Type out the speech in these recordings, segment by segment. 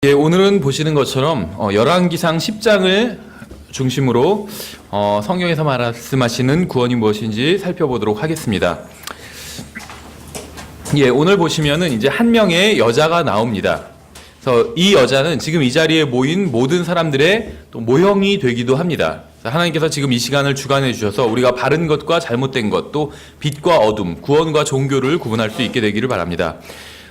예, 오늘은 보시는 것처럼 열왕기상 10장을 중심으로 성경에서 말씀하시는 구원이 무엇인지 살펴보도록 하겠습니다. 예, 오늘 보시면은 이제 한 명의 여자가 나옵니다. 그래서 이 여자는 지금 이 자리에 모인 모든 사람들의 또 모형이 되기도 합니다. 하나님께서 지금 이 시간을 주관해 주셔서 우리가 바른 것과 잘못된 것, 또 빛과 어둠, 구원과 종교를 구분할 수 있게 되기를 바랍니다.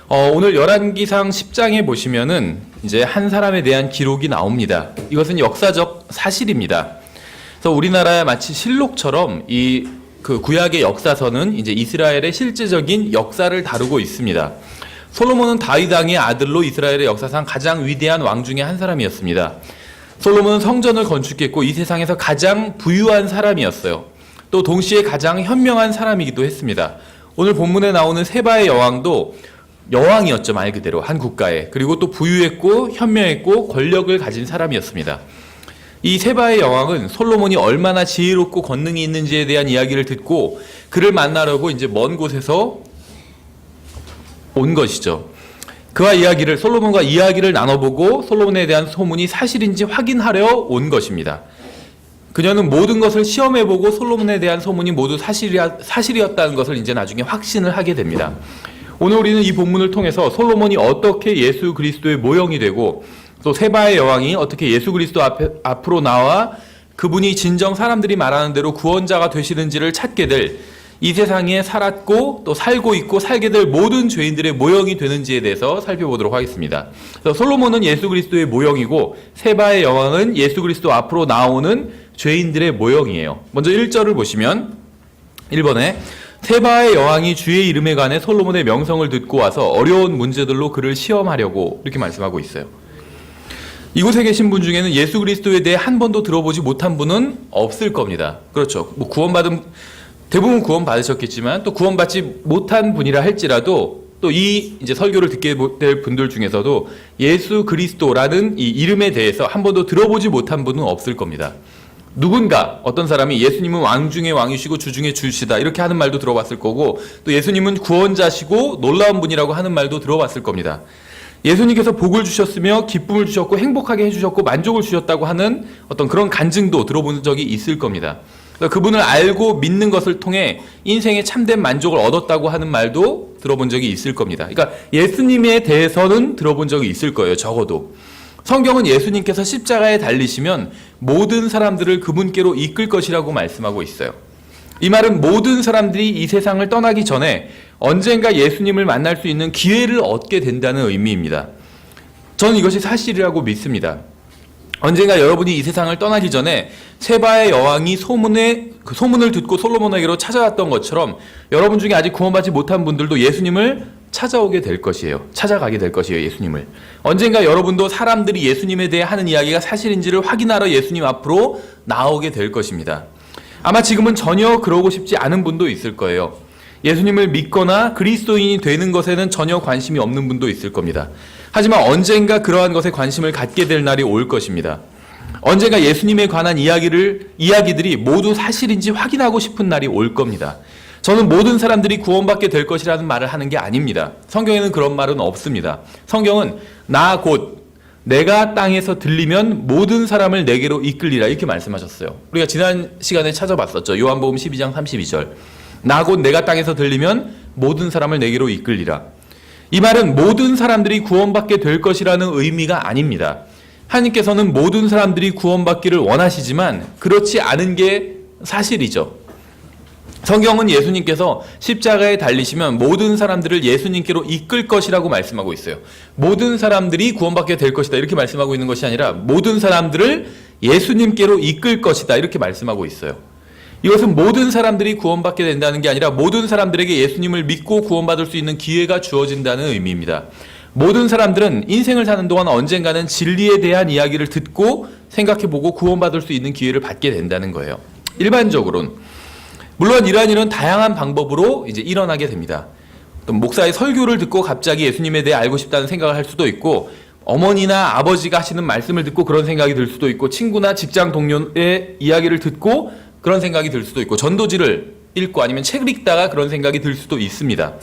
오늘 열왕기상 10장에 보시면은 이제 한 사람에 대한 기록이 나옵니다. 이것은 역사적 사실입니다. 그래서 우리나라에 마치 실록처럼 그 구약의 역사서는 이제 이스라엘의 실제적인 역사를 다루고 있습니다. 솔로몬은 다윗 왕의 아들로 이스라엘의 역사상 가장 위대한 왕 중에 한 사람이었습니다. 솔로몬은 성전을 건축했고 이 세상에서 가장 부유한 사람이었어요. 또 동시에 가장 현명한 사람이기도 했습니다. 오늘 본문에 나오는 세바의 여왕도 여왕이었죠, 말 그대로 한 국가에. 그리고 또 부유했고 현명했고 권력을 가진 사람이었습니다. 이 세바의 여왕은 솔로몬이 얼마나 지혜롭고 권능이 있는지에 대한 이야기를 듣고 그를 만나려고 이제 먼 곳에서 온 것이죠. 솔로몬과 이야기를 나눠보고 솔로몬에 대한 소문이 사실인지 확인하려 온 것입니다. 그녀는 모든 것을 시험해보고 솔로몬에 대한 소문이 모두 사실이었다는 것을 이제 나중에 확신을 하게 됩니다. 오늘 우리는 이 본문을 통해서 솔로몬이 어떻게 예수 그리스도의 모형이 되고 또 세바의 여왕이 어떻게 예수 그리스도 앞으로 나와 그분이 진정 사람들이 말하는 대로 구원자가 되시는지를 찾게 될 이 세상에 살았고 또 살고 있고 살게 될 모든 죄인들의 모형이 되는지에 대해서 살펴보도록 하겠습니다. 그래서 솔로몬은 예수 그리스도의 모형이고 세바의 여왕은 예수 그리스도 앞으로 나오는 죄인들의 모형이에요. 먼저 1절을 보시면 1번에 세바의 여왕이 주의 이름에 관해 솔로몬의 명성을 듣고 와서 어려운 문제들로 그를 시험하려고 이렇게 말씀하고 있어요. 이곳에 계신 분 중에는 예수 그리스도에 대해 한 번도 들어보지 못한 분은 없을 겁니다. 그렇죠. 대부분 구원 받으셨겠지만 또 구원받지 못한 분이라 할지라도 또 이제 설교를 듣게 될 분들 중에서도 예수 그리스도라는 이 이름에 대해서 한 번도 들어보지 못한 분은 없을 겁니다. 누군가 어떤 사람이 예수님은 왕 중의 왕이시고 주 중의 주시다 이렇게 하는 말도 들어봤을 거고 또 예수님은 구원자시고 놀라운 분이라고 하는 말도 들어봤을 겁니다. 예수님께서 복을 주셨으며 기쁨을 주셨고 행복하게 해주셨고 만족을 주셨다고 하는 어떤 그런 간증도 들어본 적이 있을 겁니다. 그분을 알고 믿는 것을 통해 인생의 참된 만족을 얻었다고 하는 말도 들어본 적이 있을 겁니다. 그러니까 예수님에 대해서는 들어본 적이 있을 거예요. 적어도. 성경은 예수님께서 십자가에 달리시면 모든 사람들을 그분께로 이끌 것이라고 말씀하고 있어요. 이 말은 모든 사람들이 이 세상을 떠나기 전에 언젠가 예수님을 만날 수 있는 기회를 얻게 된다는 의미입니다. 저는 이것이 사실이라고 믿습니다. 언젠가 여러분이 이 세상을 떠나기 전에 세바의 여왕이 소문을 듣고 솔로몬에게로 찾아왔던 것처럼 여러분 중에 아직 구원받지 못한 분들도 예수님을 찾아가게 될 것이에요. 예수님을. 언젠가 여러분도 사람들이 예수님에 대해 하는 이야기가 사실인지를 확인하러 예수님 앞으로 나오게 될 것입니다. 아마 지금은 전혀 그러고 싶지 않은 분도 있을 거예요. 예수님을 믿거나 그리스도인이 되는 것에는 전혀 관심이 없는 분도 있을 겁니다. 하지만 언젠가 그러한 것에 관심을 갖게 될 날이 올 것입니다. 언젠가 예수님에 관한 이야기들이 모두 사실인지 확인하고 싶은 날이 올 겁니다. 저는 모든 사람들이 구원받게 될 것이라는 말을 하는 게 아닙니다. 성경에는 그런 말은 없습니다. 성경은 나 곧 내가 땅에서 들리면 모든 사람을 내게로 이끌리라 이렇게 말씀하셨어요. 우리가 지난 시간에 찾아봤었죠. 요한복음 12장 32절. 나 곧 내가 땅에서 들리면 모든 사람을 내게로 이끌리라. 이 말은 모든 사람들이 구원받게 될 것이라는 의미가 아닙니다. 하나님께서는 모든 사람들이 구원받기를 원하시지만 그렇지 않은 게 사실이죠. 성경은 예수님께서 십자가에 달리시면 모든 사람들을 예수님께로 이끌 것이라고 말씀하고 있어요. 모든 사람들이 구원받게 될 것이다 이렇게 말씀하고 있는 것이 아니라 모든 사람들을 예수님께로 이끌 것이다 이렇게 말씀하고 있어요. 이것은 모든 사람들이 구원받게 된다는 게 아니라 모든 사람들에게 예수님을 믿고 구원받을 수 있는 기회가 주어진다는 의미입니다. 모든 사람들은 인생을 사는 동안 언젠가는 진리에 대한 이야기를 듣고 생각해보고 구원받을 수 있는 기회를 받게 된다는 거예요. 일반적으로는. 물론 이러한 일은 다양한 방법으로 이제 일어나게 됩니다. 또 목사의 설교를 듣고 갑자기 예수님에 대해 알고 싶다는 생각을 할 수도 있고 어머니나 아버지가 하시는 말씀을 듣고 그런 생각이 들 수도 있고 친구나 직장 동료의 이야기를 듣고 그런 생각이 들 수도 있고 전도지를 읽고 아니면 책을 읽다가 그런 생각이 들 수도 있습니다.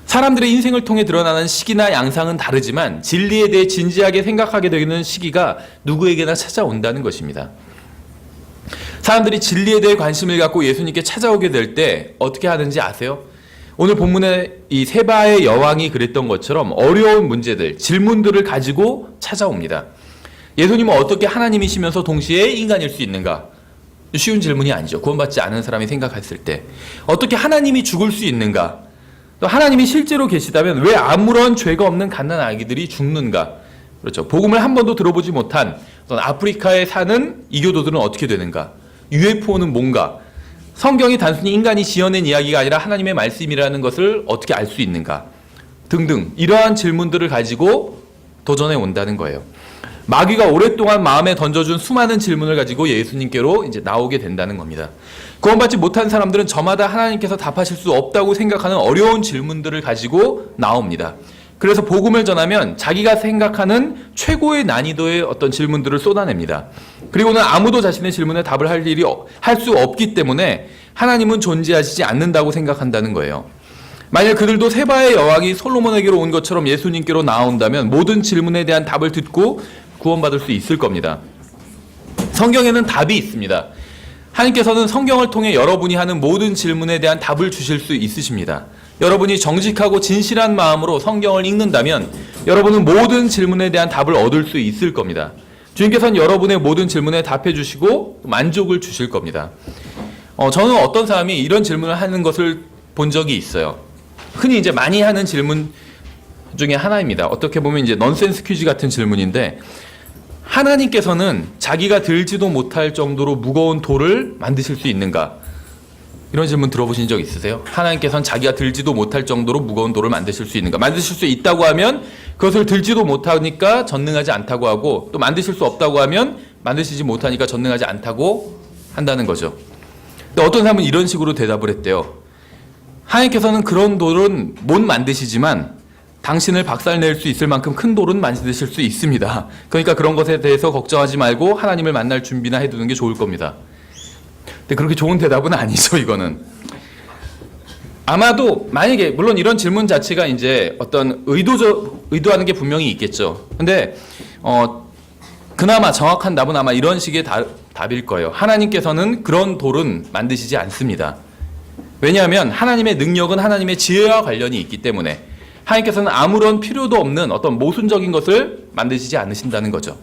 사람들의 인생을 통해 드러나는 시기나 양상은 다르지만 진리에 대해 진지하게 생각하게 되는 시기가 누구에게나 찾아온다는 것입니다. 사람들이 진리에 대해 관심을 갖고 예수님께 찾아오게 될 때 어떻게 하는지 아세요? 오늘 본문의 이 세바의 여왕이 그랬던 것처럼 어려운 문제들, 질문들을 가지고 찾아옵니다. 예수님은 어떻게 하나님이시면서 동시에 인간일 수 있는가? 쉬운 질문이 아니죠. 구원받지 않은 사람이 생각했을 때. 어떻게 하나님이 죽을 수 있는가? 또 하나님이 실제로 계시다면 왜 아무런 죄가 없는 갓난 아기들이 죽는가? 그렇죠. 복음을 한 번도 들어보지 못한 어떤 아프리카에 사는 이교도들은 어떻게 되는가? UFO는 뭔가? 성경이 단순히 인간이 지어낸 이야기가 아니라 하나님의 말씀이라는 것을 어떻게 알 수 있는가? 등등 이러한 질문들을 가지고 도전해 온다는 거예요. 마귀가 오랫동안 마음에 던져준 수많은 질문을 가지고 예수님께로 이제 나오게 된다는 겁니다. 구원받지 못한 사람들은 저마다 하나님께서 답하실 수 없다고 생각하는 어려운 질문들을 가지고 나옵니다. 그래서 복음을 전하면 자기가 생각하는 최고의 난이도의 어떤 질문들을 쏟아냅니다. 그리고는 아무도 자신의 질문에 답을 할 수 없기 때문에 하나님은 존재하시지 않는다고 생각한다는 거예요. 만약 그들도 세바의 여왕이 솔로몬에게로 온 것처럼 예수님께로 나온다면 모든 질문에 대한 답을 듣고 구원받을 수 있을 겁니다. 성경에는 답이 있습니다. 하나님께서는 성경을 통해 여러분이 하는 모든 질문에 대한 답을 주실 수 있으십니다. 여러분이 정직하고 진실한 마음으로 성경을 읽는다면 여러분은 모든 질문에 대한 답을 얻을 수 있을 겁니다. 주님께서는 여러분의 모든 질문에 답해 주시고 만족을 주실 겁니다. 저는 어떤 사람이 이런 질문을 하는 것을 본 적이 있어요. 흔히 이제 많이 하는 질문 중에 하나입니다. 어떻게 보면 이제 넌센스 퀴즈 같은 질문인데, 하나님께서는 자기가 들지도 못할 정도로 무거운 돌을 만드실 수 있는가? 이런 질문 들어보신 적 있으세요? 하나님께서는 자기가 들지도 못할 정도로 무거운 돌을 만드실 수 있는가? 만드실 수 있다고 하면 그것을 들지도 못하니까 전능하지 않다고 하고, 또 만드실 수 없다고 하면 만드시지 못하니까 전능하지 않다고 한다는 거죠. 근데 어떤 사람은 이런 식으로 대답을 했대요. 하나님께서는 그런 돌은 못 만드시지만 당신을 박살낼 수 있을 만큼 큰 돌은 만드실 수 있습니다. 그러니까 그런 것에 대해서 걱정하지 말고 하나님을 만날 준비나 해두는 게 좋을 겁니다. 근데 그렇게 좋은 대답은 아니죠, 이거는. 아마도 만약에 물론 이런 질문 자체가 이제 어떤 의도하는 게 분명히 있겠죠. 근데 그나마 정확한 답은 아마 이런 식의 답일 거예요. 하나님께서는 그런 돌은 만드시지 않습니다. 왜냐하면 하나님의 능력은 하나님의 지혜와 관련이 있기 때문에 하나님께서는 아무런 필요도 없는 어떤 모순적인 것을 만드시지 않으신다는 거죠.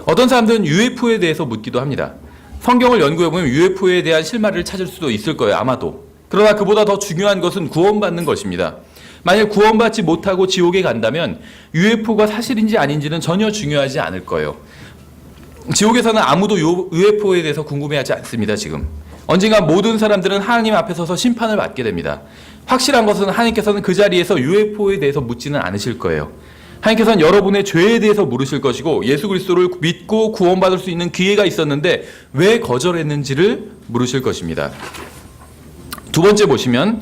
어떤 사람들은 UFO에 대해서 묻기도 합니다. 성경을 연구해보면 UFO에 대한 실마리를 찾을 수도 있을 거예요, 아마도. 그러나 그보다 더 중요한 것은 구원받는 것입니다. 만약 구원받지 못하고 지옥에 간다면 UFO가 사실인지 아닌지는 전혀 중요하지 않을 거예요. 지옥에서는 아무도 UFO에 대해서 궁금해하지 않습니다, 지금. 언젠가 모든 사람들은 하나님 앞에 서서 심판을 받게 됩니다. 확실한 것은 하나님께서는 그 자리에서 UFO에 대해서 묻지는 않으실 거예요. 하나님께서는 여러분의 죄에 대해서 물으실 것이고, 예수 그리스도를 믿고 구원받을 수 있는 기회가 있었는데 왜 거절했는지를 물으실 것입니다. 두 번째 보시면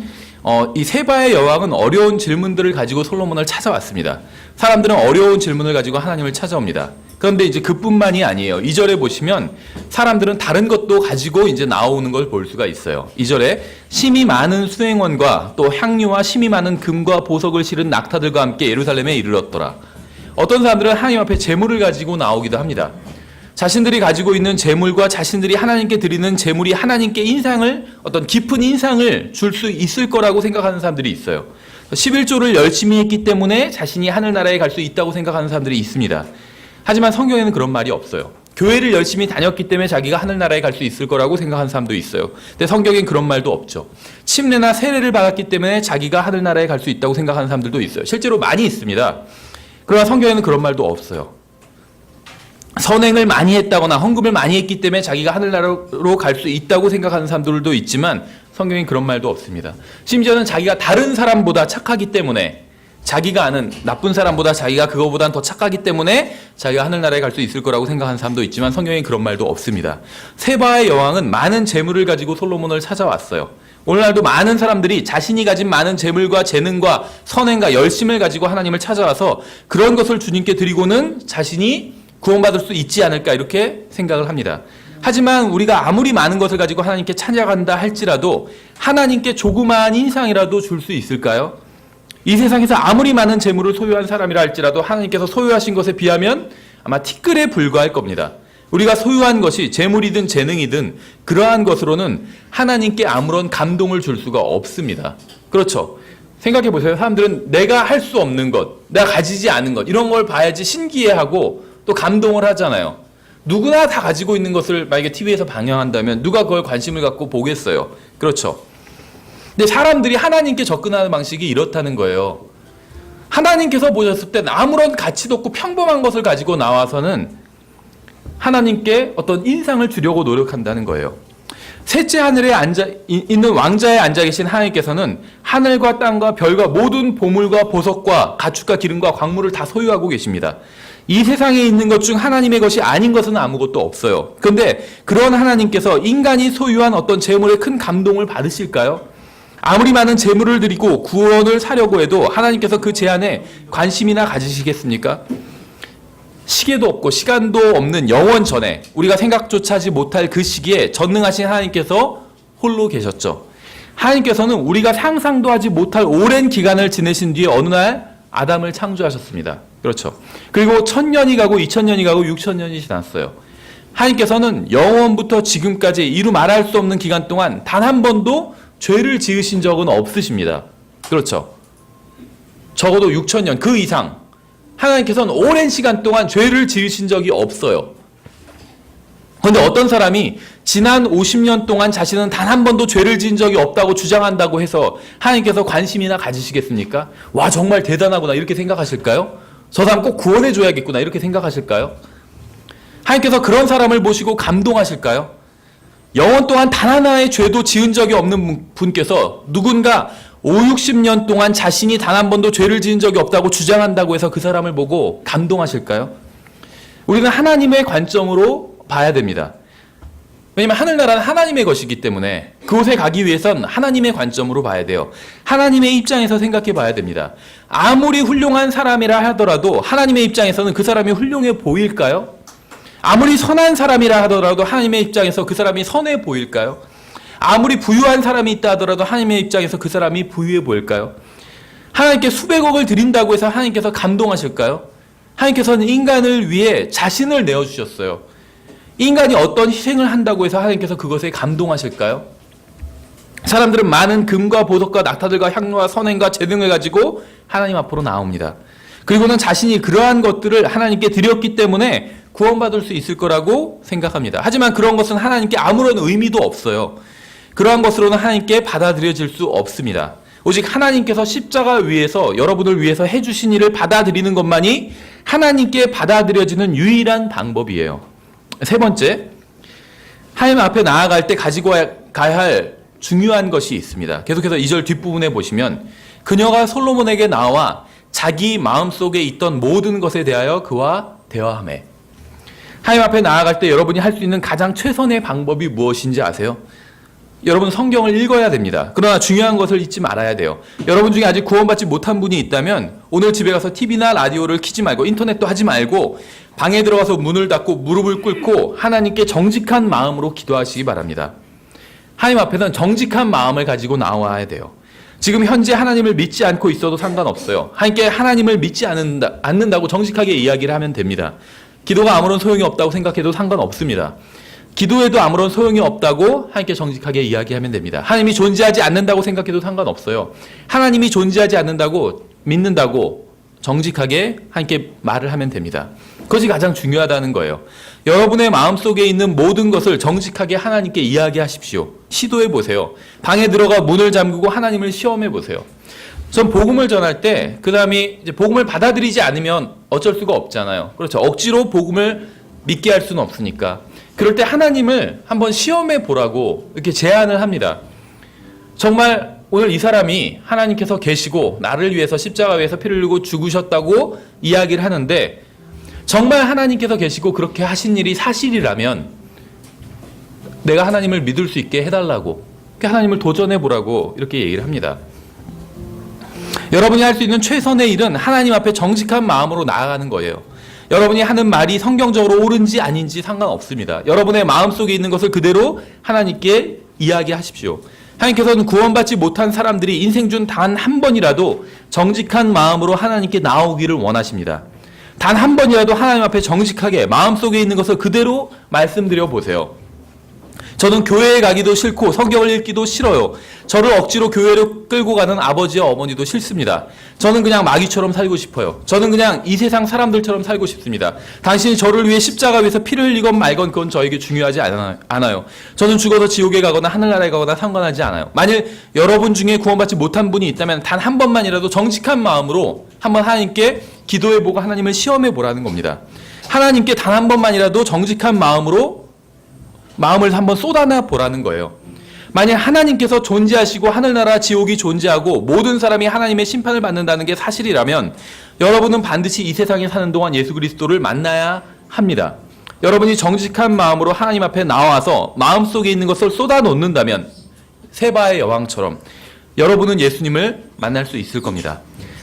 이 세바의 여왕은 어려운 질문들을 가지고 솔로몬을 찾아왔습니다. 사람들은 어려운 질문을 가지고 하나님을 찾아옵니다. 그런데 이제 그뿐만이 아니에요. 2절에 보시면 사람들은 다른 것도 가지고 이제 나오는 걸 볼 수가 있어요. 2절에 심이 많은 수행원과 또 향유와 심이 많은 금과 보석을 실은 낙타들과 함께 예루살렘에 이르렀더라. 어떤 사람들은 하나님 앞에 재물을 가지고 나오기도 합니다. 자신들이 가지고 있는 재물과 자신들이 하나님께 드리는 재물이 하나님께 어떤 깊은 인상을 줄 수 있을 거라고 생각하는 사람들이 있어요. 11조를 열심히 했기 때문에 자신이 하늘나라에 갈 수 있다고 생각하는 사람들이 있습니다. 하지만 성경에는 그런 말이 없어요. 교회를 열심히 다녔기 때문에 자기가 하늘나라에 갈 수 있을 거라고 생각하는 사람도 있어요. 근데 성경엔 그런 말도 없죠. 침례나 세례를 받았기 때문에 자기가 하늘나라에 갈 수 있다고 생각하는 사람들도 있어요. 실제로 많이 있습니다. 그러나 성경에는 그런 말도 없어요. 선행을 많이 했다거나 헌금을 많이 했기 때문에 자기가 하늘나라로 갈 수 있다고 생각하는 사람들도 있지만 성경엔 그런 말도 없습니다. 심지어는 자기가 다른 사람보다 착하기 때문에, 자기가 아는 나쁜 사람보다 자기가 그거보단 더 착하기 때문에 자기가 하늘나라에 갈 수 있을 거라고 생각하는 사람도 있지만 성경엔 그런 말도 없습니다. 세바의 여왕은 많은 재물을 가지고 솔로몬을 찾아왔어요. 오늘날도 많은 사람들이 자신이 가진 많은 재물과 재능과 선행과 열심을 가지고 하나님을 찾아와서 그런 것을 주님께 드리고는 자신이 구원받을 수 있지 않을까, 이렇게 생각을 합니다. 하지만 우리가 아무리 많은 것을 가지고 하나님께 찾아간다 할지라도 하나님께 조그마한 인상이라도 줄 수 있을까요? 이 세상에서 아무리 많은 재물을 소유한 사람이라 할지라도 하나님께서 소유하신 것에 비하면 아마 티끌에 불과할 겁니다. 우리가 소유한 것이 재물이든 재능이든 그러한 것으로는 하나님께 아무런 감동을 줄 수가 없습니다. 그렇죠? 생각해 보세요. 사람들은 내가 할 수 없는 것, 내가 가지지 않은 것, 이런 걸 봐야지 신기해하고 또 감동을 하잖아요. 누구나 다 가지고 있는 것을 만약에 TV에서 방영한다면 누가 그걸 관심을 갖고 보겠어요. 그렇죠? 근데 사람들이 하나님께 접근하는 방식이 이렇다는 거예요. 하나님께서 보셨을 땐 아무런 가치도 없고 평범한 것을 가지고 나와서는 하나님께 어떤 인상을 주려고 노력한다는 거예요. 셋째 하늘에 있는 왕자에 앉아 계신 하나님께서는 하늘과 땅과 별과 모든 보물과 보석과 가축과 기름과 광물을 다 소유하고 계십니다. 이 세상에 있는 것 중 하나님의 것이 아닌 것은 아무것도 없어요. 그런데 그런 하나님께서 인간이 소유한 어떤 재물에 큰 감동을 받으실까요? 아무리 많은 재물을 드리고 구원을 사려고 해도 하나님께서 그 제안에 관심이나 가지시겠습니까? 시계도 없고 시간도 없는 영원 전에 우리가 생각조차 하지 못할 그 시기에 전능하신 하나님께서 홀로 계셨죠. 하나님께서는 우리가 상상도 하지 못할 오랜 기간을 지내신 뒤에 어느 날 아담을 창조하셨습니다. 그렇죠. 그리고 1000년이 가고 2000년이 가고 6000년이 지났어요. 하나님께서는 영원부터 지금까지 이루 말할 수 없는 기간 동안 단 한 번도 죄를 지으신 적은 없으십니다. 그렇죠. 적어도 6000년 그 이상 하나님께서는 오랜 시간 동안 죄를 지으신 적이 없어요. 그런데 어떤 사람이 지난 50년 동안 자신은 단 한 번도 죄를 지은 적이 없다고 주장한다고 해서 하나님께서 관심이나 가지시겠습니까? 와, 정말 대단하구나 이렇게 생각하실까요? 저 사람 꼭 구원해 줘야겠구나 이렇게 생각하실까요? 하나님께서 그런 사람을 보시고 감동하실까요? 영원 동안 단 하나의 죄도 지은 적이 없는 분께서 누군가 50-60년 동안 자신이 단 한 번도 죄를 지은 적이 없다고 주장한다고 해서 그 사람을 보고 감동하실까요? 우리는 하나님의 관점으로 봐야 됩니다. 왜냐하면 하늘나라는 하나님의 것이기 때문에 그곳에 가기 위해선 하나님의 관점으로 봐야 돼요. 하나님의 입장에서 생각해 봐야 됩니다. 아무리 훌륭한 사람이라 하더라도 하나님의 입장에서는 그 사람이 훌륭해 보일까요? 아무리 선한 사람이라 하더라도 하나님의 입장에서 그 사람이 선해 보일까요? 아무리 부유한 사람이 있다 하더라도 하나님의 입장에서 그 사람이 부유해 보일까요? 하나님께 수백억을 드린다고 해서 하나님께서 감동하실까요? 하나님께서는 인간을 위해 자신을 내어주셨어요. 인간이 어떤 희생을 한다고 해서 하나님께서 그것에 감동하실까요? 사람들은 많은 금과 보석과 낙타들과 향로와 선행과 재능을 가지고 하나님 앞으로 나옵니다. 그리고는 자신이 그러한 것들을 하나님께 드렸기 때문에 구원받을 수 있을 거라고 생각합니다. 하지만 그런 것은 하나님께 아무런 의미도 없어요. 그러한 것으로는 하나님께 받아들여질 수 없습니다. 오직 하나님께서 십자가 위에서 여러분을 위해서 해주신 일을 받아들이는 것만이 하나님께 받아들여지는 유일한 방법이에요. 세 번째, 하나님 앞에 나아갈 때 가지고 가야 할 중요한 것이 있습니다. 계속해서 2절 뒷부분에 보시면 그녀가 솔로몬에게 나와 자기 마음속에 있던 모든 것에 대하여 그와 대화하매. 하나님 앞에 나아갈 때 여러분이 할 수 있는 가장 최선의 방법이 무엇인지 아세요? 여러분 성경을 읽어야 됩니다. 그러나 중요한 것을 잊지 말아야 돼요. 여러분 중에 아직 구원받지 못한 분이 있다면 오늘 집에 가서 TV나 라디오를 켜지 말고 인터넷도 하지 말고 방에 들어가서 문을 닫고 무릎을 꿇고 하나님께 정직한 마음으로 기도하시기 바랍니다. 하나님 앞에서는 정직한 마음을 가지고 나와야 돼요. 지금 현재 하나님을 믿지 않고 있어도 상관없어요. 하나님께 하나님을 믿지 않는다고 정직하게 이야기를 하면 됩니다. 기도가 아무런 소용이 없다고 생각해도 상관없습니다. 기도에도 아무런 소용이 없다고 하나님께 정직하게 이야기하면 됩니다. 하나님이 존재하지 않는다고 생각해도 상관없어요. 하나님이 존재하지 않는다고 믿는다고 정직하게 하나님께 말을 하면 됩니다. 그것이 가장 중요하다는 거예요. 여러분의 마음속에 있는 모든 것을 정직하게 하나님께 이야기하십시오. 시도해 보세요. 방에 들어가 문을 잠그고 하나님을 시험해 보세요. 전 복음을 전할 때 그 사람이 이제 복음을 받아들이지 않으면 어쩔 수가 없잖아요. 그렇죠. 억지로 복음을 믿게 할 수는 없으니까. 그럴 때 하나님을 한번 시험해 보라고 이렇게 제안을 합니다. 정말 오늘 이 사람이 하나님께서 계시고 나를 위해서 십자가 위에서 피를 흘리고 죽으셨다고 이야기를 하는데 정말 하나님께서 계시고 그렇게 하신 일이 사실이라면 내가 하나님을 믿을 수 있게 해달라고 하나님을 도전해 보라고 이렇게 얘기를 합니다. 여러분이 할 수 있는 최선의 일은 하나님 앞에 정직한 마음으로 나아가는 거예요. 여러분이 하는 말이 성경적으로 옳은지 아닌지 상관없습니다. 여러분의 마음속에 있는 것을 그대로 하나님께 이야기하십시오. 하나님께서는 구원받지 못한 사람들이 인생 중 단 한 번이라도 정직한 마음으로 하나님께 나오기를 원하십니다. 단 한 번이라도 하나님 앞에 정직하게 마음속에 있는 것을 그대로 말씀드려 보세요. 저는 교회에 가기도 싫고 성경을 읽기도 싫어요. 저를 억지로 교회로 끌고 가는 아버지와 어머니도 싫습니다. 저는 그냥 마귀처럼 살고 싶어요. 저는 그냥 이 세상 사람들처럼 살고 싶습니다. 당신이 저를 위해 십자가 위에서 피를 흘리건 말건 그건 저에게 중요하지 않아요. 저는 죽어서 지옥에 가거나 하늘나라에 가거나 상관하지 않아요. 만일 여러분 중에 구원받지 못한 분이 있다면 단 한 번만이라도 정직한 마음으로 한번 하나님께 기도해보고 하나님을 시험해보라는 겁니다. 하나님께 단 한 번만이라도 정직한 마음을 한번 쏟아내 보라는 거예요. 만약 하나님께서 존재하시고 하늘나라 지옥이 존재하고 모든 사람이 하나님의 심판을 받는다는 게 사실이라면 여러분은 반드시 이 세상에 사는 동안 예수 그리스도를 만나야 합니다. 여러분이 정직한 마음으로 하나님 앞에 나와서 마음속에 있는 것을 쏟아놓는다면 세바의 여왕처럼 여러분은 예수님을 만날 수 있을 겁니다.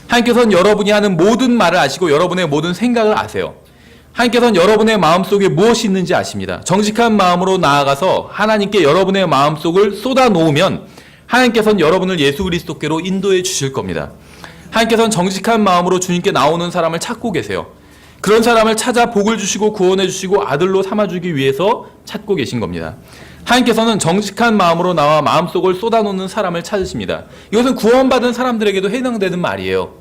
하나님께서는 여러분이 하는 모든 말을 아시고 여러분의 모든 생각을 아세요. 하나님께서는 여러분의 마음속에 무엇이 있는지 아십니다. 정직한 마음으로 나아가서 하나님께 여러분의 마음속을 쏟아놓으면 하나님께서는 여러분을 예수 그리스도께로 인도해 주실 겁니다. 하나님께서는 정직한 마음으로 주님께 나오는 사람을 찾고 계세요. 그런 사람을 찾아 복을 주시고 구원해 주시고 아들로 삼아주기 위해서 찾고 계신 겁니다. 하나님께서는 정직한 마음으로 나와 마음속을 쏟아놓는 사람을 찾으십니다. 이것은 구원받은 사람들에게도 해당되는 말이에요.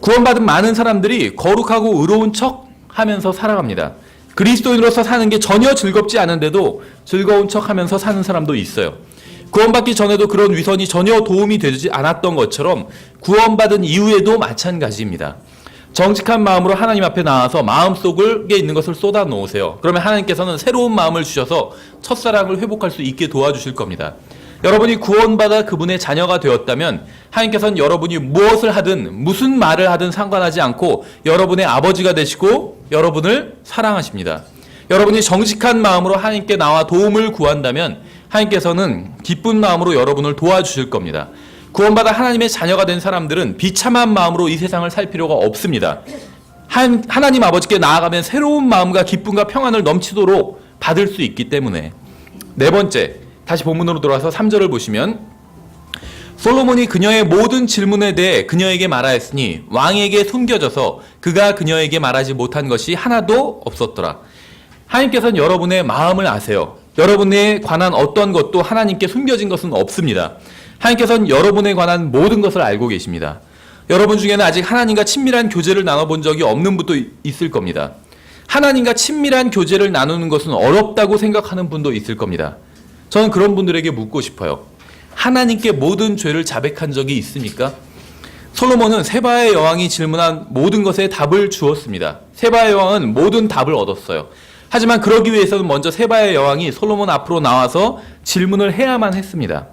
구원받은 많은 사람들이 거룩하고 의로운 척 하면서 살아갑니다. 그리스도인으로서 사는 게 전혀 즐겁지 않은데도 즐거운 척 하면서 사는 사람도 있어요. 구원받기 전에도 그런 위선이 전혀 도움이 되지 않았던 것처럼 구원받은 이후에도 마찬가지입니다. 정직한 마음으로 하나님 앞에 나와서 마음속에 있는 것을 쏟아 놓으세요. 그러면 하나님께서는 새로운 마음을 주셔서 첫사랑을 회복할 수 있게 도와주실 겁니다. 여러분이 구원받아 그분의 자녀가 되었다면 하나님께서는 여러분이 무엇을 하든 무슨 말을 하든 상관하지 않고 여러분의 아버지가 되시고 여러분을 사랑하십니다. 여러분이 정직한 마음으로 하나님께 나와 도움을 구한다면 하나님께서는 기쁜 마음으로 여러분을 도와주실 겁니다. 구원받아 하나님의 자녀가 된 사람들은 비참한 마음으로 이 세상을 살 필요가 없습니다. 하나님 아버지께 나아가면 새로운 마음과 기쁨과 평안을 넘치도록 받을 수 있기 때문에. 네 번째, 다시 본문으로 돌아와서 3절을 보시면 솔로몬이 그녀의 모든 질문에 대해 그녀에게 말하였으니 왕에게 숨겨져서 그가 그녀에게 말하지 못한 것이 하나도 없었더라. 하나님께서는 여러분의 마음을 아세요. 여러분에 관한 어떤 것도 하나님께 숨겨진 것은 없습니다. 하나님께서는 여러분에 관한 모든 것을 알고 계십니다. 여러분 중에는 아직 하나님과 친밀한 교제를 나눠본 적이 없는 분도 있을 겁니다. 하나님과 친밀한 교제를 나누는 것은 어렵다고 생각하는 분도 있을 겁니다. 저는 그런 분들에게 묻고 싶어요. 하나님께 모든 죄를 자백한 적이 있습니까? 솔로몬은 세바의 여왕이 질문한 모든 것에 답을 주었습니다. 세바의 여왕은 모든 답을 얻었어요. 하지만 그러기 위해서는 먼저 세바의 여왕이 솔로몬 앞으로 나와서 질문을 해야만 했습니다.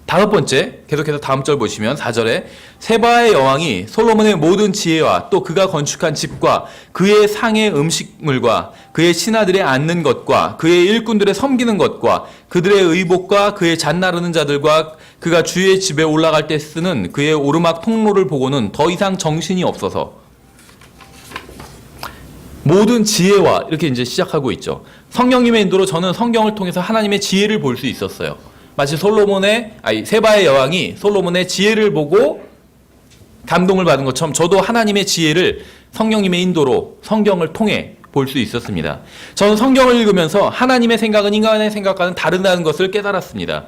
다섯 번째, 계속해서 다음 절 보시면 4절에 세바의 여왕이 솔로몬의 모든 지혜와 또 그가 건축한 집과 그의 상의 음식물과 그의 신하들의 앉는 것과 그의 일꾼들의 섬기는 것과 그들의 의복과 그의 잣 나르는 자들과 그가 주의 집에 올라갈 때 쓰는 그의 오르막 통로를 보고는 더 이상 정신이 없어서 모든 지혜와 이렇게 이제 시작하고 있죠. 성령님의 인도로 저는 성경을 통해서 하나님의 지혜를 볼 수 있었어요. 마치 세바의 여왕이 솔로몬의 지혜를 보고 감동을 받은 것처럼 저도 하나님의 지혜를 성령님의 인도로 성경을 통해 볼 수 있었습니다. 저는 성경을 읽으면서 하나님의 생각은 인간의 생각과는 다르다는 것을 깨달았습니다.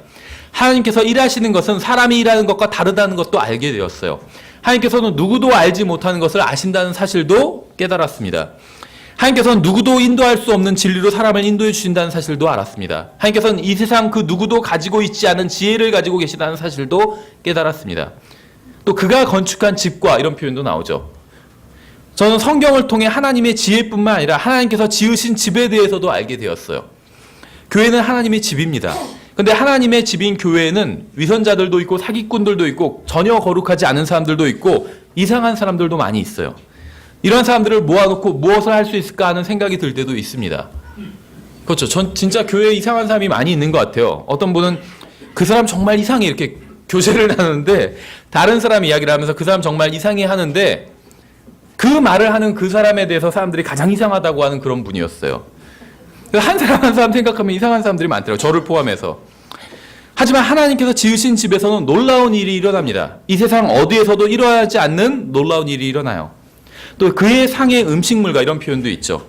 하나님께서 일하시는 것은 사람이 일하는 것과 다르다는 것도 알게 되었어요. 하나님께서는 누구도 알지 못하는 것을 아신다는 사실도 깨달았습니다. 하나님께서는 누구도 인도할 수 없는 진리로 사람을 인도해 주신다는 사실도 알았습니다. 하나님께서는 이 세상 그 누구도 가지고 있지 않은 지혜를 가지고 계시다는 사실도 깨달았습니다. 또 그가 건축한 집과 이런 표현도 나오죠. 저는 성경을 통해 하나님의 지혜뿐만 아니라 하나님께서 지으신 집에 대해서도 알게 되었어요. 교회는 하나님의 집입니다. 근데 하나님의 집인 교회에는 위선자들도 있고 사기꾼들도 있고 전혀 거룩하지 않은 사람들도 있고 이상한 사람들도 많이 있어요. 이런 사람들을 모아놓고 무엇을 할 수 있을까 하는 생각이 들 때도 있습니다. 그렇죠. 전 진짜 교회에 이상한 사람이 많이 있는 것 같아요. 어떤 분은 그 사람 정말 이상해 이렇게 교제를 나누는데 다른 사람 이야기를 하면서 그 사람 정말 이상해 하는데 그 말을 하는 그 사람에 대해서 사람들이 가장 이상하다고 하는 그런 분이었어요. 한 사람 한 사람 생각하면 이상한 사람들이 많더라고요. 저를 포함해서. 하지만 하나님께서 지으신 집에서는 놀라운 일이 일어납니다. 이 세상 어디에서도 일어나지 않는 놀라운 일이 일어나요. 또 그의 상의 음식물과 이런 표현도 있죠.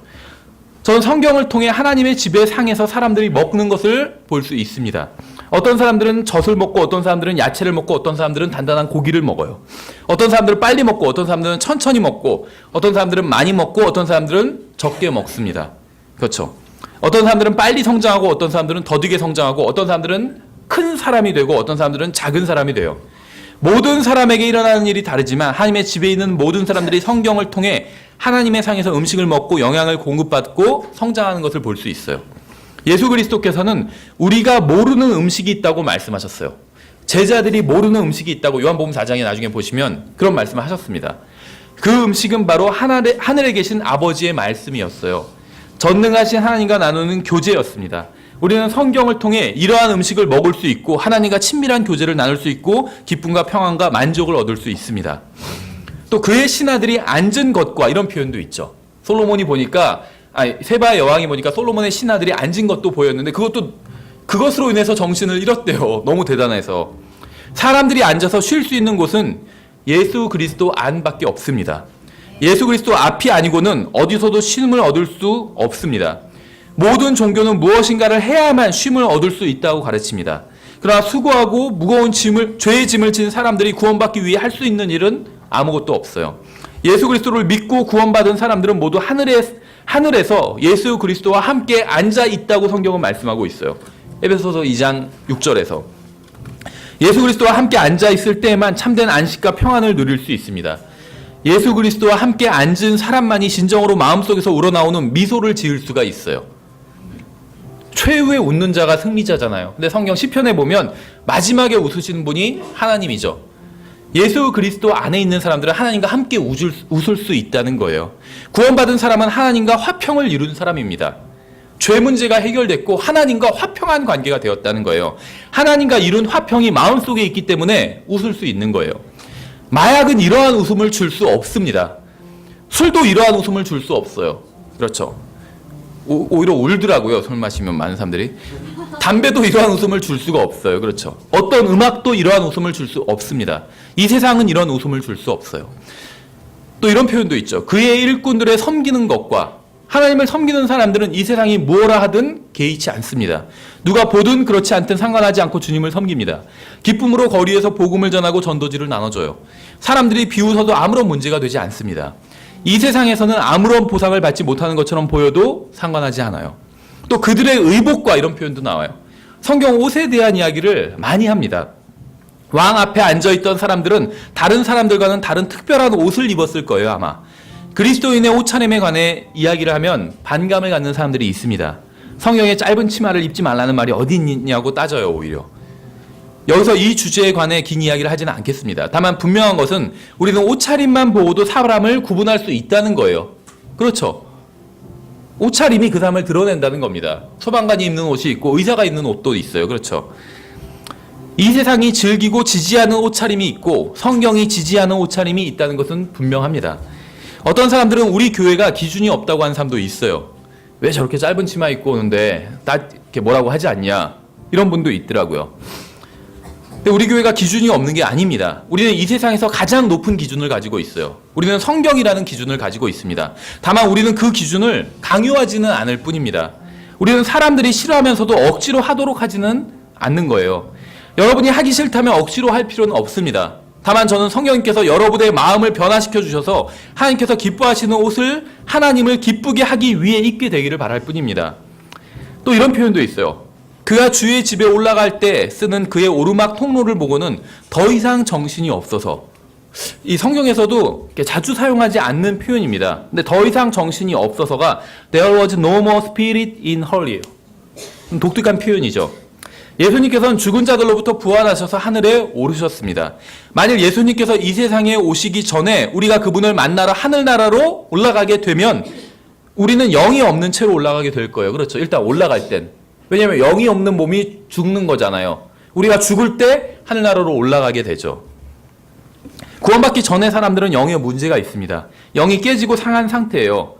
저는 성경을 통해 하나님의 집의 상에서 사람들이 먹는 것을 볼 수 있습니다. 어떤 사람들은 젖을 먹고 어떤 사람들은 야채를 먹고 어떤 사람들은 단단한 고기를 먹어요. 어떤 사람들은 빨리 먹고 어떤 사람들은 천천히 먹고 어떤 사람들은 많이 먹고 어떤 사람들은 적게 먹습니다. 그렇죠. 어떤 사람들은 빨리 성장하고 어떤 사람들은 더디게 성장하고 어떤 사람들은 큰 사람이 되고 어떤 사람들은 작은 사람이 돼요. 모든 사람에게 일어나는 일이 다르지만 하나님의 집에 있는 모든 사람들이 성경을 통해 하나님의 상에서 음식을 먹고 영양을 공급받고 성장하는 것을 볼 수 있어요. 예수 그리스도께서는 우리가 모르는 음식이 있다고 말씀하셨어요. 제자들이 모르는 음식이 있다고 요한복음 4장에 나중에 보시면 그런 말씀을 하셨습니다. 그 음식은 바로 하늘에 계신 아버지의 말씀이었어요. 전능하신 하나님과 나누는 교제였습니다. 우리는 성경을 통해 이러한 음식을 먹을 수 있고 하나님과 친밀한 교제를 나눌 수 있고 기쁨과 평안과 만족을 얻을 수 있습니다. 또 그의 신하들이 앉은 것과 이런 표현도 있죠. 솔로몬이 보니까 세바의 여왕이 보니까 솔로몬의 신하들이 앉은 것도 보였는데 그것으로 인해서 정신을 잃었대요. 너무 대단해서. 사람들이 앉아서 쉴 수 있는 곳은 예수 그리스도 안밖에 없습니다. 예수 그리스도 앞이 아니고는 어디서도 쉼을 얻을 수 없습니다. 모든 종교는 무엇인가를 해야만 쉼을 얻을 수 있다고 가르칩니다. 그러나 수고하고 무거운 죄의 짐을 진 사람들이 구원받기 위해 할 수 있는 일은 아무것도 없어요. 예수 그리스도를 믿고 구원받은 사람들은 모두 하늘에서 예수 그리스도와 함께 앉아 있다고 성경은 말씀하고 있어요. 에베소서 2장 6절에서. 예수 그리스도와 함께 앉아 있을 때에만 참된 안식과 평안을 누릴 수 있습니다. 예수 그리스도와 함께 앉은 사람만이 진정으로 마음속에서 우러나오는 미소를 지을 수가 있어요. 최후에 웃는 자가 승리자잖아요. 근데 성경 시편에 보면 마지막에 웃으시는 분이 하나님이죠. 예수 그리스도 안에 있는 사람들은 하나님과 함께 웃을 수 있다는 거예요. 구원받은 사람은 하나님과 화평을 이룬 사람입니다. 죄 문제가 해결됐고 하나님과 화평한 관계가 되었다는 거예요. 하나님과 이룬 화평이 마음속에 있기 때문에 웃을 수 있는 거예요. 마약은 이러한 웃음을 줄 수 없습니다. 술도 이러한 웃음을 줄 수 없어요. 그렇죠. 오히려 울더라고요. 술 마시면 많은 사람들이. 담배도 이러한 웃음을 줄 수가 없어요. 그렇죠. 어떤 음악도 이러한 웃음을 줄 수 없습니다. 이 세상은 이런 웃음을 줄 수 없어요. 또 이런 표현도 있죠. 그의 일꾼들의 섬기는 것과 하나님을 섬기는 사람들은 이 세상이 무엇라 하든 개의치 않습니다. 누가 보든 그렇지 않든 상관하지 않고 주님을 섬깁니다. 기쁨으로 거리에서 복음을 전하고 전도지를 나눠줘요. 사람들이 비웃어도 아무런 문제가 되지 않습니다. 이 세상에서는 아무런 보상을 받지 못하는 것처럼 보여도 상관하지 않아요. 또 그들의 의복과 이런 표현도 나와요. 성경 옷에 대한 이야기를 많이 합니다. 왕 앞에 앉아있던 사람들은 다른 사람들과는 다른 특별한 옷을 입었을 거예요, 아마. 그리스도인의 옷 차림에 관해 이야기를 하면 반감을 갖는 사람들이 있습니다. 성경에 짧은 치마를 입지 말라는 말이 어디 있냐고 따져요, 오히려. 여기서 이 주제에 관해 긴 이야기를 하지는 않겠습니다. 다만 분명한 것은 우리는 옷차림만 보고도 사람을 구분할 수 있다는 거예요. 그렇죠. 옷차림이 그 사람을 드러낸다는 겁니다. 소방관이 입는 옷이 있고 의사가 입는 옷도 있어요. 그렇죠. 이 세상이 즐기고 지지하는 옷차림이 있고 성경이 지지하는 옷차림이 있다는 것은 분명합니다. 어떤 사람들은 우리 교회가 기준이 없다고 하는 사람도 있어요. 왜 저렇게 짧은 치마 입고 오는데 나 이렇게 뭐라고 하지 않냐, 이런 분도 있더라고요. 근데 우리 교회가 기준이 없는 게 아닙니다. 우리는 이 세상에서 가장 높은 기준을 가지고 있어요. 우리는 성경이라는 기준을 가지고 있습니다. 다만 우리는 그 기준을 강요하지는 않을 뿐입니다. 우리는 사람들이 싫어하면서도 억지로 하도록 하지는 않는 거예요. 여러분이 하기 싫다면 억지로 할 필요는 없습니다. 다만 저는 성령님께서 여러분의 마음을 변화시켜 주셔서 하나님께서 기뻐하시는 옷을 하나님을 기쁘게 하기 위해 입게 되기를 바랄 뿐입니다. 또 이런 표현도 있어요. 그가 주의 집에 올라갈 때 쓰는 그의 오르막 통로를 보고는 더 이상 정신이 없어서. 이 성경에서도 자주 사용하지 않는 표현입니다. 근데 더 이상 정신이 없어서가 There was no more spirit in her이에요. 독특한 표현이죠. 예수님께서는 죽은 자들로부터 부활하셔서 하늘에 오르셨습니다. 만일 예수님께서 이 세상에 오시기 전에 우리가 그분을 만나러 하늘나라로 올라가게 되면 우리는 영이 없는 채로 올라가게 될 거예요. 그렇죠. 일단 올라갈 땐. 왜냐하면 영이 없는 몸이 죽는 거잖아요. 우리가 죽을 때 하늘나라로 올라가게 되죠. 구원받기 전에 사람들은 영에 문제가 있습니다. 영이 깨지고 상한 상태예요.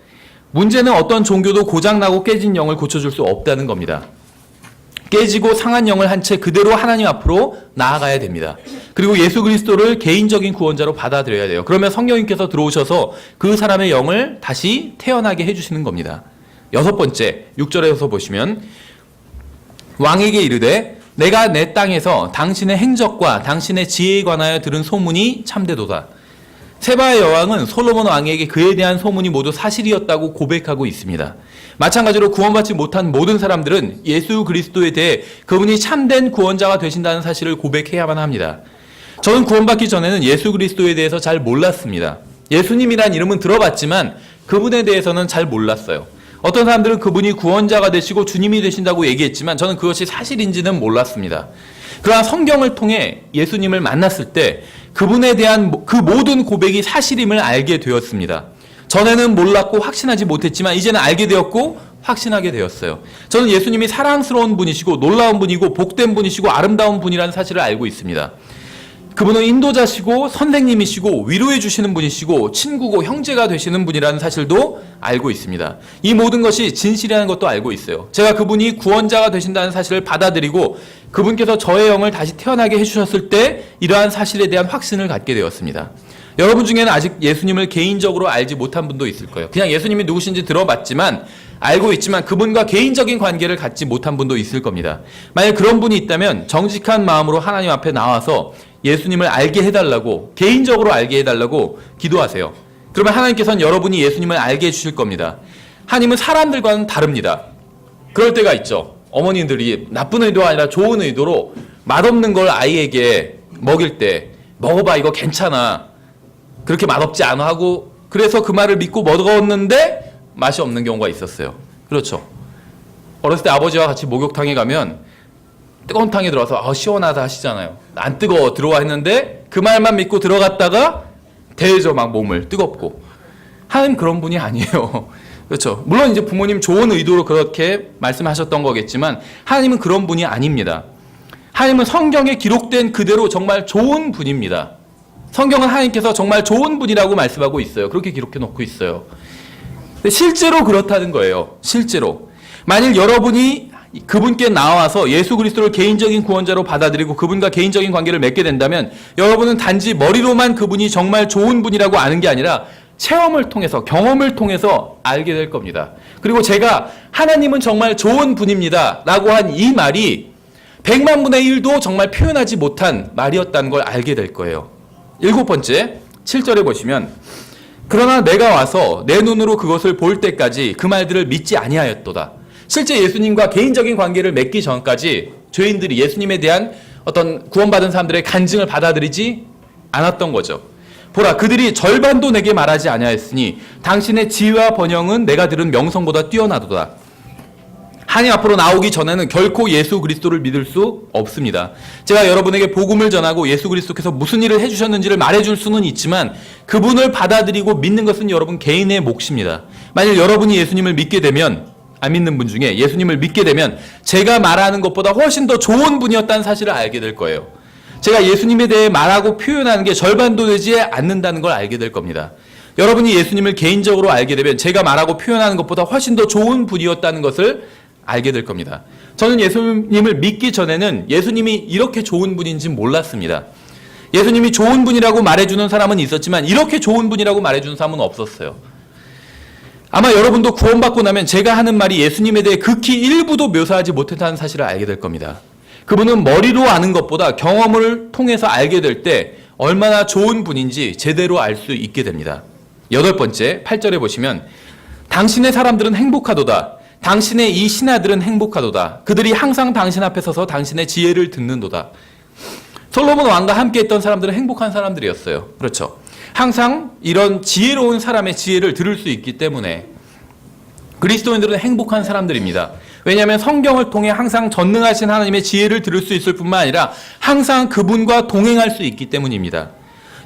문제는 어떤 종교도 고장나고 깨진 영을 고쳐줄 수 없다는 겁니다. 깨지고 상한 영을 한 채 그대로 하나님 앞으로 나아가야 됩니다. 그리고 예수 그리스도를 개인적인 구원자로 받아들여야 돼요. 그러면 성령님께서 들어오셔서 그 사람의 영을 다시 태어나게 해주시는 겁니다. 여섯 번째, 6절에서 보시면 왕에게 이르되 내가 내 땅에서 당신의 행적과 당신의 지혜에 관하여 들은 소문이 참되도다. 세바의 여왕은 솔로몬 왕에게 그에 대한 소문이 모두 사실이었다고 고백하고 있습니다. 마찬가지로 구원받지 못한 모든 사람들은 예수 그리스도에 대해 그분이 참된 구원자가 되신다는 사실을 고백해야만 합니다. 저는 구원받기 전에는 예수 그리스도에 대해서 잘 몰랐습니다. 예수님이란 이름은 들어봤지만 그분에 대해서는 잘 몰랐어요. 어떤 사람들은 그분이 구원자가 되시고 주님이 되신다고 얘기했지만 저는 그것이 사실인지는 몰랐습니다. 그러나 성경을 통해 예수님을 만났을 때 그분에 대한 그 모든 고백이 사실임을 알게 되었습니다. 전에는 몰랐고 확신하지 못했지만 이제는 알게 되었고 확신하게 되었어요. 저는 예수님이 사랑스러운 분이시고 놀라운 분이고 복된 분이시고 아름다운 분이라는 사실을 알고 있습니다. 그분은 인도자시고 선생님이시고 위로해 주시는 분이시고 친구고 형제가 되시는 분이라는 사실도 알고 있습니다. 이 모든 것이 진실이라는 것도 알고 있어요. 제가 그분이 구원자가 되신다는 사실을 받아들이고 그분께서 저의 영을 다시 태어나게 해주셨을 때 이러한 사실에 대한 확신을 갖게 되었습니다. 여러분 중에는 아직 예수님을 개인적으로 알지 못한 분도 있을 거예요. 그냥 예수님이 누구신지 들어봤지만 알고 있지만 그분과 개인적인 관계를 갖지 못한 분도 있을 겁니다. 만약 그런 분이 있다면 정직한 마음으로 하나님 앞에 나와서 예수님을 알게 해달라고, 개인적으로 알게 해달라고 기도하세요. 그러면 하나님께서는 여러분이 예수님을 알게 해주실 겁니다. 하나님은 사람들과는 다릅니다. 그럴 때가 있죠. 어머님들이 나쁜 의도가 아니라 좋은 의도로 맛없는 걸 아이에게 먹일 때 먹어봐 이거 괜찮아. 그렇게 맛없지 않아 하고 그래서 그 말을 믿고 먹었는데 맛이 없는 경우가 있었어요. 그렇죠. 어렸을 때 아버지와 같이 목욕탕에 가면 뜨거운 탕에 들어와서 시원하다 하시잖아요. 안 뜨거워 들어와 했는데 그 말만 믿고 들어갔다가 데죠 막 몸을 뜨겁고. 하나님 그런 분이 아니에요. 그렇죠. 물론 이제 부모님 좋은 의도로 그렇게 말씀하셨던 거겠지만 하나님은 그런 분이 아닙니다. 하나님은 성경에 기록된 그대로 정말 좋은 분입니다. 성경은 하나님께서 정말 좋은 분이라고 말씀하고 있어요. 그렇게 기록해 놓고 있어요. 근데 실제로 그렇다는 거예요. 실제로. 만일 여러분이 그분께 나와서 예수 그리스도를 개인적인 구원자로 받아들이고 그분과 개인적인 관계를 맺게 된다면 여러분은 단지 머리로만 그분이 정말 좋은 분이라고 아는 게 아니라 체험을 통해서, 경험을 통해서 알게 될 겁니다. 그리고 제가 하나님은 정말 좋은 분입니다 라고 한 이 말이 100만 분의 1도 정말 표현하지 못한 말이었다는 걸 알게 될 거예요. 일곱 번째, 7절에 보시면 그러나 내가 와서 내 눈으로 그것을 볼 때까지 그 말들을 믿지 아니하였도다. 실제 예수님과 개인적인 관계를 맺기 전까지 죄인들이 예수님에 대한 어떤 구원받은 사람들의 간증을 받아들이지 않았던 거죠. 보라, 그들이 절반도 내게 말하지 아니하였으니 당신의 지혜와 번영은 내가 들은 명성보다 뛰어나도다. 하나님 앞으로 나오기 전에는 결코 예수 그리스도를 믿을 수 없습니다. 제가 여러분에게 복음을 전하고 예수 그리스도께서 무슨 일을 해주셨는지를 말해줄 수는 있지만 그분을 받아들이고 믿는 것은 여러분 개인의 몫입니다. 만일 여러분이 예수님을 믿게 되면, 안 믿는 분 중에 예수님을 믿게 되면 제가 말하는 것보다 훨씬 더 좋은 분이었다는 사실을 알게 될 거예요. 제가 예수님에 대해 말하고 표현하는 게 절반도 되지 않는다는 걸 알게 될 겁니다. 여러분이 예수님을 개인적으로 알게 되면 제가 말하고 표현하는 것보다 훨씬 더 좋은 분이었다는 것을 알게 될 겁니다. 저는 예수님을 믿기 전에는 예수님이 이렇게 좋은 분인지 몰랐습니다. 예수님이 좋은 분이라고 말해주는 사람은 있었지만 이렇게 좋은 분이라고 말해주는 사람은 없었어요. 아마 여러분도 구원받고 나면 제가 하는 말이 예수님에 대해 극히 일부도 묘사하지 못했다는 사실을 알게 될 겁니다. 그분은 머리로 아는 것보다 경험을 통해서 알게 될 때 얼마나 좋은 분인지 제대로 알 수 있게 됩니다. 여덟 번째, 8절에 보시면 당신의 사람들은 행복하도다. 당신의 이 신하들은 행복하도다. 그들이 항상 당신 앞에 서서 당신의 지혜를 듣는도다. 솔로몬 왕과 함께 했던 사람들은 행복한 사람들이었어요. 그렇죠. 항상 이런 지혜로운 사람의 지혜를 들을 수 있기 때문에 그리스도인들은 행복한 사람들입니다. 왜냐하면 성경을 통해 항상 전능하신 하나님의 지혜를 들을 수 있을 뿐만 아니라 항상 그분과 동행할 수 있기 때문입니다.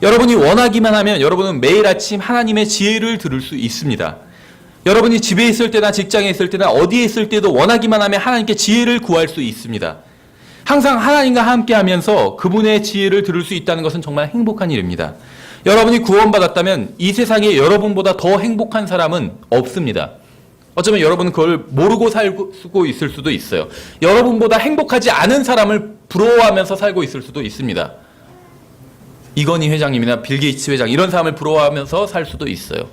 여러분이 원하기만 하면 여러분은 매일 아침 하나님의 지혜를 들을 수 있습니다. 여러분이 집에 있을 때나 직장에 있을 때나 어디에 있을 때도 원하기만 하면 하나님께 지혜를 구할 수 있습니다. 항상 하나님과 함께 하면서 그분의 지혜를 들을 수 있다는 것은 정말 행복한 일입니다. 여러분이 구원받았다면 이 세상에 여러분보다 더 행복한 사람은 없습니다. 어쩌면 여러분은 그걸 모르고 살고 있을 수도 있어요. 여러분보다 행복하지 않은 사람을 부러워하면서 살고 있을 수도 있습니다. 이건희 회장님이나 빌 게이츠 회장 이런 사람을 부러워하면서 살 수도 있어요.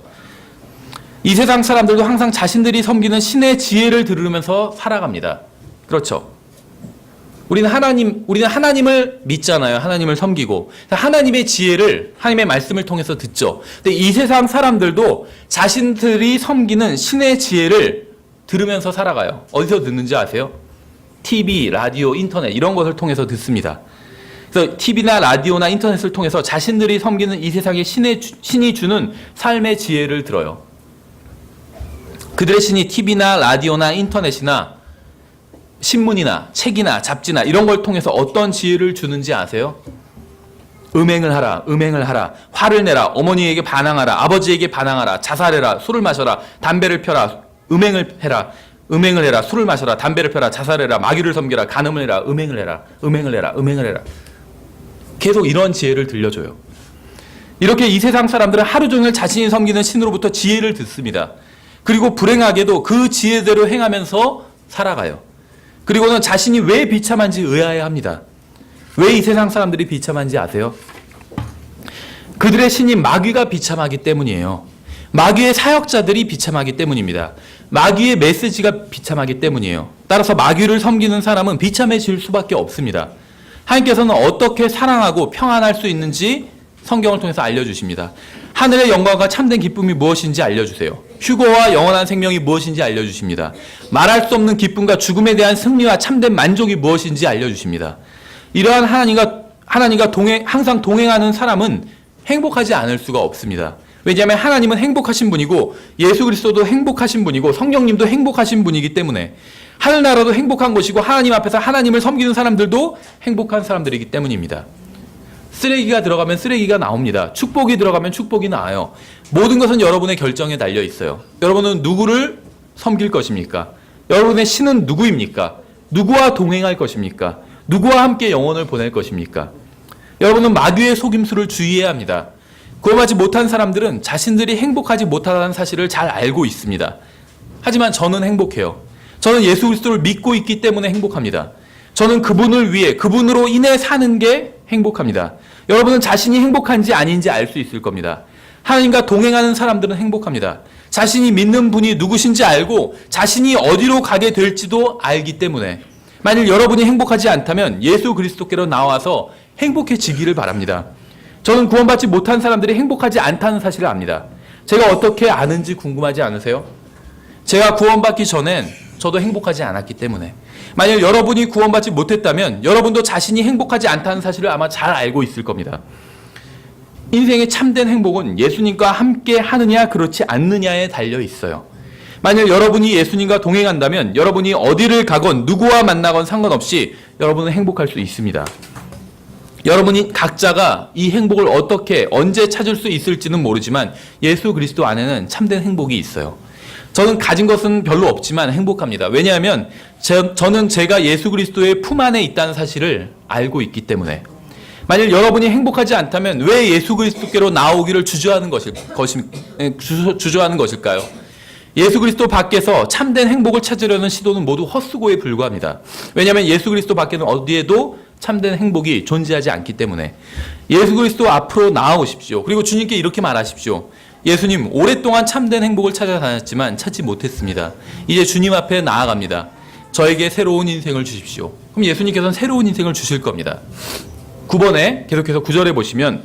이 세상 사람들도 항상 자신들이 섬기는 신의 지혜를 들으면서 살아갑니다. 그렇죠? 우리는 하나님을 믿잖아요. 하나님을 섬기고 하나님의 지혜를 하나님의 말씀을 통해서 듣죠. 근데 이 세상 사람들도 자신들이 섬기는 신의 지혜를 들으면서 살아가요. 어디서 듣는지 아세요? TV, 라디오, 인터넷 이런 것을 통해서 듣습니다. 그래서 TV나 라디오나 인터넷을 통해서 자신들이 섬기는 이 세상의 신이 주는 삶의 지혜를 들어요. 그들의 신이 TV나 라디오나 인터넷이나 신문이나 책이나 잡지나 이런 걸 통해서 어떤 지혜를 주는지 아세요? 음행을 하라, 음행을 하라, 화를 내라, 어머니에게 반항하라, 아버지에게 반항하라, 자살해라, 술을 마셔라, 담배를 펴라, 음행을 해라, 술을 마셔라, 담배를 펴라, 자살해라, 마귀를 섬겨라, 간음을 해라, 음행을 해라, 음행을 해라, 음행을 해라. 계속 이런 지혜를 들려줘요. 이렇게 이 세상 사람들은 하루 종일 자신이 섬기는 신으로부터 지혜를 듣습니다. 그리고 불행하게도 그 지혜대로 행하면서 살아가요. 그리고는 자신이 왜 비참한지 의아해합니다. 왜 이 세상 사람들이 비참한지 아세요? 그들의 신인 마귀가 비참하기 때문이에요. 마귀의 사역자들이 비참하기 때문입니다. 마귀의 메시지가 비참하기 때문이에요. 따라서 마귀를 섬기는 사람은 비참해질 수밖에 없습니다. 하나님께서는 어떻게 사랑하고 평안할 수 있는지 성경을 통해서 알려주십니다. 하늘의 영광과 참된 기쁨이 무엇인지 알려주세요. 휴거와 영원한 생명이 무엇인지 알려주십니다. 말할 수 없는 기쁨과 죽음에 대한 승리와 참된 만족이 무엇인지 알려주십니다. 이러한 하나님과 항상 동행하는 사람은 행복하지 않을 수가 없습니다. 왜냐하면 하나님은 행복하신 분이고 예수 그리스도도 행복하신 분이고 성령님도 행복하신 분이기 때문에 하늘나라도 행복한 것이고 하나님 앞에서 하나님을 섬기는 사람들도 행복한 사람들이기 때문입니다. 쓰레기가 들어가면 쓰레기가 나옵니다. 축복이 들어가면 축복이 나와요. 모든 것은 여러분의 결정에 달려 있어요. 여러분은 누구를 섬길 것입니까? 여러분의 신은 누구입니까? 누구와 동행할 것입니까? 누구와 함께 영혼을 보낼 것입니까? 여러분은 마귀의 속임수를 주의해야 합니다. 구원받지 못한 사람들은 자신들이 행복하지 못하다는 사실을 잘 알고 있습니다. 하지만 저는 행복해요. 저는 예수 그리스도를 믿고 있기 때문에 행복합니다. 저는 그분을 위해 그분으로 인해 사는 게 행복합니다. 여러분은 자신이 행복한지 아닌지 알 수 있을 겁니다. 하나님과 동행하는 사람들은 행복합니다. 자신이 믿는 분이 누구신지 알고 자신이 어디로 가게 될지도 알기 때문에 만일 여러분이 행복하지 않다면 예수 그리스도께로 나와서 행복해지기를 바랍니다. 저는 구원받지 못한 사람들이 행복하지 않다는 사실을 압니다. 제가 어떻게 아는지 궁금하지 않으세요? 제가 구원받기 전엔 저도 행복하지 않았기 때문에 만약 여러분이 구원받지 못했다면 여러분도 자신이 행복하지 않다는 사실을 아마 잘 알고 있을 겁니다. 인생의 참된 행복은 예수님과 함께 하느냐 그렇지 않느냐에 달려 있어요. 만약 여러분이 예수님과 동행한다면 여러분이 어디를 가건 누구와 만나건 상관없이 여러분은 행복할 수 있습니다. 여러분이 각자가 이 행복을 어떻게 언제 찾을 수 있을지는 모르지만 예수 그리스도 안에는 참된 행복이 있어요. 저는 가진 것은 별로 없지만 행복합니다. 왜냐하면 저는 제가 예수 그리스도의 품 안에 있다는 사실을 알고 있기 때문에. 만일 여러분이 행복하지 않다면 왜 예수 그리스도께로 나오기를 주저하는 것일까요? 예수 그리스도 밖에서 참된 행복을 찾으려는 시도는 모두 헛수고에 불과합니다. 왜냐하면 예수 그리스도 밖에는 어디에도 참된 행복이 존재하지 않기 때문에. 예수 그리스도 앞으로 나아오십시오. 그리고 주님께 이렇게 말하십시오. 예수님, 오랫동안 참된 행복을 찾아다녔지만 찾지 못했습니다. 이제 주님 앞에 나아갑니다. 저에게 새로운 인생을 주십시오. 그럼 예수님께서는 새로운 인생을 주실 겁니다. 9번에 계속해서 9절에 보시면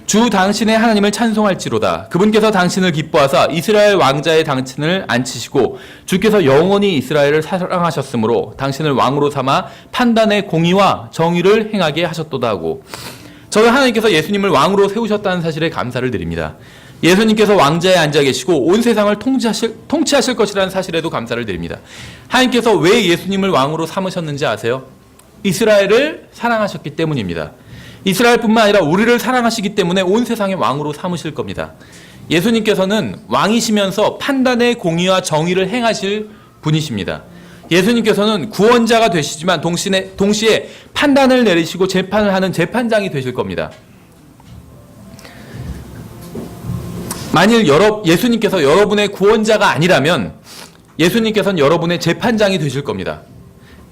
주 당신의 하나님을 찬송할지로다. 그분께서 당신을 기뻐하사 이스라엘 왕자의 당신을 앉히시고 주께서 영원히 이스라엘을 사랑하셨으므로 당신을 왕으로 삼아 판단의 공의와 정의를 행하게 하셨도다 하고, 저는 하나님께서 예수님을 왕으로 세우셨다는 사실에 감사를 드립니다. 예수님께서 왕자에 앉아 계시고 온 세상을 통치하실 것이라는 사실에도 감사를 드립니다. 하나님께서 왜 예수님을 왕으로 삼으셨는지 아세요? 이스라엘을 사랑하셨기 때문입니다. 이스라엘뿐만 아니라 우리를 사랑하시기 때문에 온 세상의 왕으로 삼으실 겁니다. 예수님께서는 왕이시면서 판단의 공의와 정의를 행하실 분이십니다. 예수님께서는 구원자가 되시지만 동시에 판단을 내리시고 재판을 하는 재판장이 되실 겁니다. 만일 예수님께서 여러분의 구원자가 아니라면 예수님께서는 여러분의 재판장이 되실 겁니다.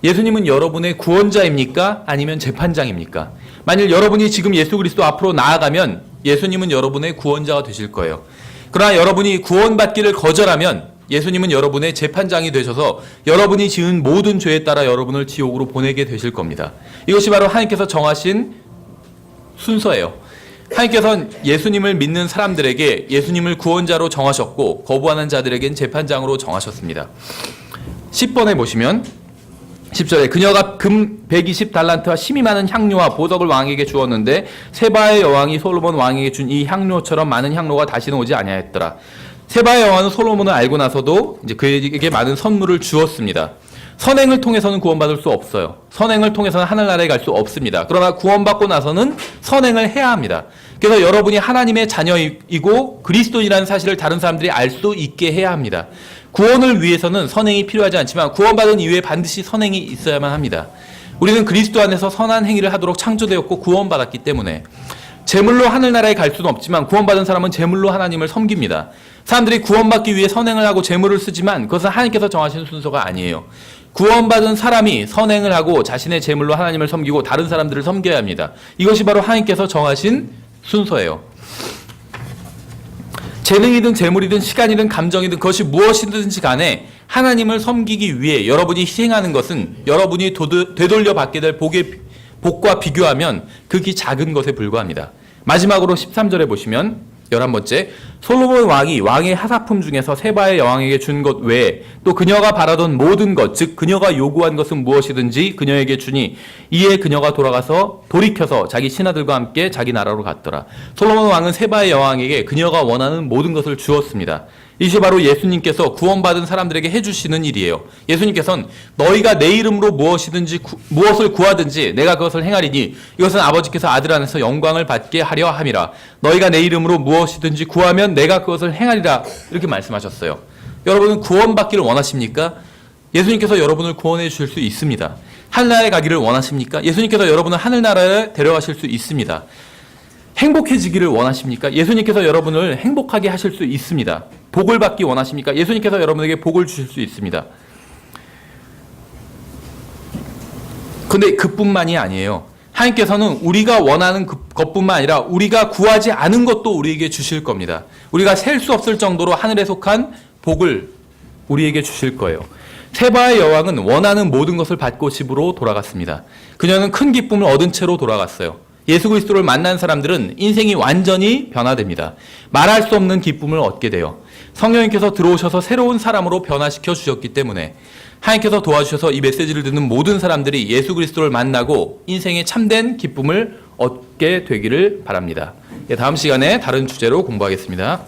예수님은 여러분의 구원자입니까? 아니면 재판장입니까? 만일 여러분이 지금 예수 그리스도 앞으로 나아가면 예수님은 여러분의 구원자가 되실 거예요. 그러나 여러분이 구원받기를 거절하면 예수님은 여러분의 재판장이 되셔서 여러분이 지은 모든 죄에 따라 여러분을 지옥으로 보내게 되실 겁니다. 이것이 바로 하나님께서 정하신 순서예요. 하나님께서는 예수님을 믿는 사람들에게 예수님을 구원자로 정하셨고 거부하는 자들에겐 재판장으로 정하셨습니다. 10번에 보시면 10절에 그녀가 금 120달란트와 심이 많은 향료와 보석을 왕에게 주었는데 세바의 여왕이 솔로몬 왕에게 준 이 향료처럼 많은 향로가 다시는 오지 아니하였더라. 세바의 여왕은 솔로몬을 알고 나서도 이제 그에게 많은 선물을 주었습니다. 선행을 통해서는 구원받을 수 없어요. 선행을 통해서는 하늘나라에 갈 수 없습니다. 그러나 구원받고 나서는 선행을 해야 합니다. 그래서 여러분이 하나님의 자녀이고 그리스도인이라는 사실을 다른 사람들이 알 수 있게 해야 합니다. 구원을 위해서는 선행이 필요하지 않지만 구원받은 이후에 반드시 선행이 있어야만 합니다. 우리는 그리스도 안에서 선한 행위를 하도록 창조되었고 구원받았기 때문에 제물로 하늘나라에 갈 수는 없지만 구원받은 사람은 제물로 하나님을 섬깁니다. 사람들이 구원받기 위해 선행을 하고 제물을 쓰지만 그것은 하나님께서 정하신 순서가 아니에요. 구원받은 사람이 선행을 하고 자신의 제물로 하나님을 섬기고 다른 사람들을 섬겨야 합니다. 이것이 바로 하나님께서 정하신 순서예요. 재능이든 재물이든 시간이든 감정이든 그것이 무엇이든지 간에 하나님을 섬기기 위해 여러분이 희생하는 것은 여러분이 되돌려 받게 될 복과 비교하면 극히 작은 것에 불과합니다. 마지막으로 13절에 보시면 11번째 솔로몬 왕이 왕의 하사품 중에서 세바의 여왕에게 준 것 외에 또 그녀가 바라던 모든 것 즉 그녀가 요구한 것은 무엇이든지 그녀에게 주니 이에 그녀가 돌이켜서 자기 신하들과 함께 자기 나라로 갔더라. 솔로몬 왕은 세바의 여왕에게 그녀가 원하는 모든 것을 주었습니다. 이것이 바로 예수님께서 구원받은 사람들에게 해주시는 일이에요. 예수님께서는 너희가 내 이름으로 무엇을 구하든지 내가 그것을 행하리니 이것은 아버지께서 아들 안에서 영광을 받게 하려 함이라. 너희가 내 이름으로 무엇이든지 구하면 내가 그것을 행하리라. 이렇게 말씀하셨어요. 여러분은 구원받기를 원하십니까? 예수님께서 여러분을 구원해 주실 수 있습니다. 하늘나라에 가기를 원하십니까? 예수님께서 여러분을 하늘나라에 데려가실 수 있습니다. 행복해지기를 원하십니까? 예수님께서 여러분을 행복하게 하실 수 있습니다. 복을 받기 원하십니까? 예수님께서 여러분에게 복을 주실 수 있습니다. 근데 그뿐만이 아니에요. 하나님께서는 우리가 원하는 것뿐만 아니라 우리가 구하지 않은 것도 우리에게 주실 겁니다. 우리가 셀 수 없을 정도로 하늘에 속한 복을 우리에게 주실 거예요. 세바의 여왕은 원하는 모든 것을 받고 집으로 돌아갔습니다. 그녀는 큰 기쁨을 얻은 채로 돌아갔어요. 예수 그리스도를 만난 사람들은 인생이 완전히 변화됩니다. 말할 수 없는 기쁨을 얻게 돼요. 성령님께서 들어오셔서 새로운 사람으로 변화시켜 주셨기 때문에 하나님께서 도와주셔서 이 메시지를 듣는 모든 사람들이 예수 그리스도를 만나고 인생의 참된 기쁨을 얻게 되기를 바랍니다. 다음 시간에 다른 주제로 공부하겠습니다.